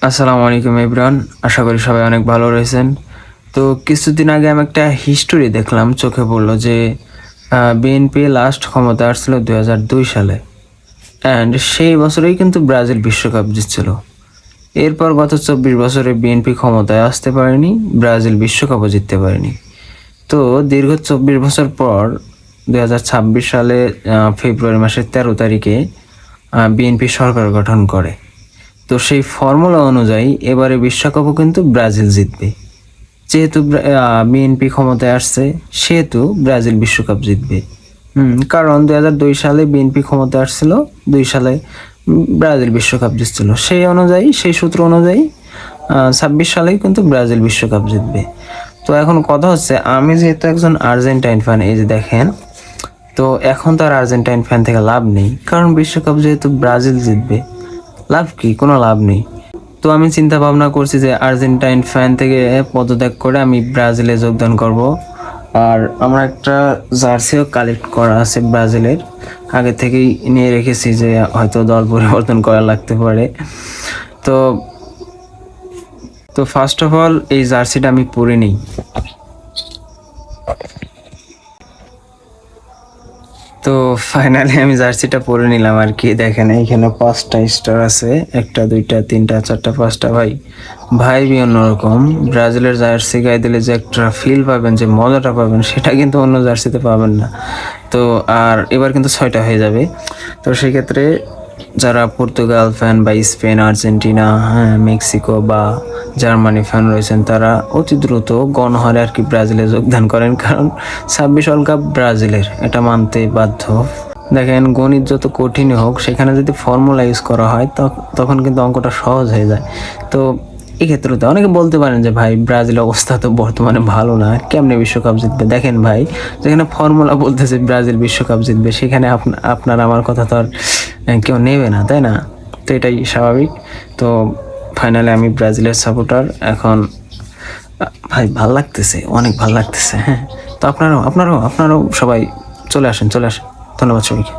আসসালামু আলাইকুম এভরিওয়ান, আশা করি সবাই অনেক ভালো রয়েছেন। তো কিছুদিন আগে আমি একটা হিস্টোরি দেখলাম, চোখে পড়লো যে বিএনপি লাস্ট ক্ষমতা আসছিল 2002 সালে, অ্যান্ড সেই বছরেই কিন্তু ব্রাজিল বিশ্বকাপ জিতছিল। এরপর গত 24 বছরে বিএনপি ক্ষমতায় আসতে পারেনি, ব্রাজিল বিশ্বকাপও জিততে পারেনি। তো দীর্ঘ 24 বছর পর 2026 সালে ফেব্রুয়ারি মাসের 13 তারিখে বিএনপি সরকার গঠন করে। তো সেই ফর্মুলা অনুযায়ী এবারে বিশ্বকাপও কিন্তু ব্রাজিল জিতবে। যেহেতু বিএনপি ক্ষমতায় আসছে, সেহেতু ব্রাজিল বিশ্বকাপ জিতবে। কারণ 2002 সালে বিএনপি ক্ষমতায় আসছিল, 2 সালে ব্রাজিল বিশ্বকাপ জিতছিল। সেই সূত্র অনুযায়ী 26 সালেই কিন্তু ব্রাজিল বিশ্বকাপ জিতবে। তো এখন কথা হচ্ছে, আমি যেহেতু একজন আর্জেন্টাইন ফ্যান, এই যে দেখেন, তো এখন তো আর আর্জেন্টাইন ফ্যান থেকে লাভ নেই, কারণ বিশ্বকাপ যেহেতু ব্রাজিল জিতবে, লাভ কি? কোনো লাভ নেই। তো আমি চিন্তা ভাবনা করছি যে আর্জেন্টাইন ফ্যান থেকে পদত্যাগ করে আমি ব্রাজিলে যোগদান করব। আর আমার একটা জার্সিও কালেক্ট করা আছে ব্রাজিলের, আগে থেকেই নিয়ে রেখেছি, যে হয়তো দল পরিবর্তন করা লাগতে পারে। তো তো ফার্স্ট অফ অল এই জার্সিটা আমি পরে নিই। তো ফাইনালি আমি জার্সিটা পরে নিলাম আর কি। দেখেন এখানে 5টা স্টার আছে, 1টা 2টা 3টা 4টা 5টা। ভাই অন্যরকম। ব্রাজিলের জার্সি গায়ে দিলে যে একটা ফিল পাবেন, যে মজাটা পাবেন, সেটা কিন্তু অন্য জার্সিতে পাবেন না। তো আর এবার কিন্তু 6টা হয়ে যাবে। তো সেক্ষেত্রে যারা পর্তুগাল ফ্যান বা স্পেন, আর্জেন্টিনা, মেক্সিকো বা জার্মানি ফ্যান রয়েছেন, তারা অতি দ্রুত গণহারে আর কি ব্রাজিলে যোগদান করেন, কারণ 26 ওয়ার্ল্ড কাপ ব্রাজিলের, এটা মানতে বাধ্য। দেখেন, গণিত যত কঠিনই হোক, সেখানে যদি ফর্মুলা ইউজ করা হয় তখন কিন্তু অঙ্কটা সহজ হয়ে যায়। তো এক্ষেত্রে তো অনেকে বলতে পারেন যে ভাই, ব্রাজিল অবস্থা তো বর্তমানে ভালো না, কেমনে বিশ্বকাপ জিতবে? দেখেন ভাই, যেখানে ফর্মুলা বলতেছে ব্রাজিল বিশ্বকাপ জিতবে, সেখানে আপনার আমার কথা তো আর কেউ নেবে না, তাই না? তো এটাই স্বাভাবিক। তো ফাইনালি আমি ব্রাজিলের সাপোর্টার এখন। ভাই ভাল লাগতেছে, অনেক ভাল লাগতেছে। হ্যাঁ, তো আপনারাও সবাই চলে আসেন। ধন্যবাদ সবাইকে।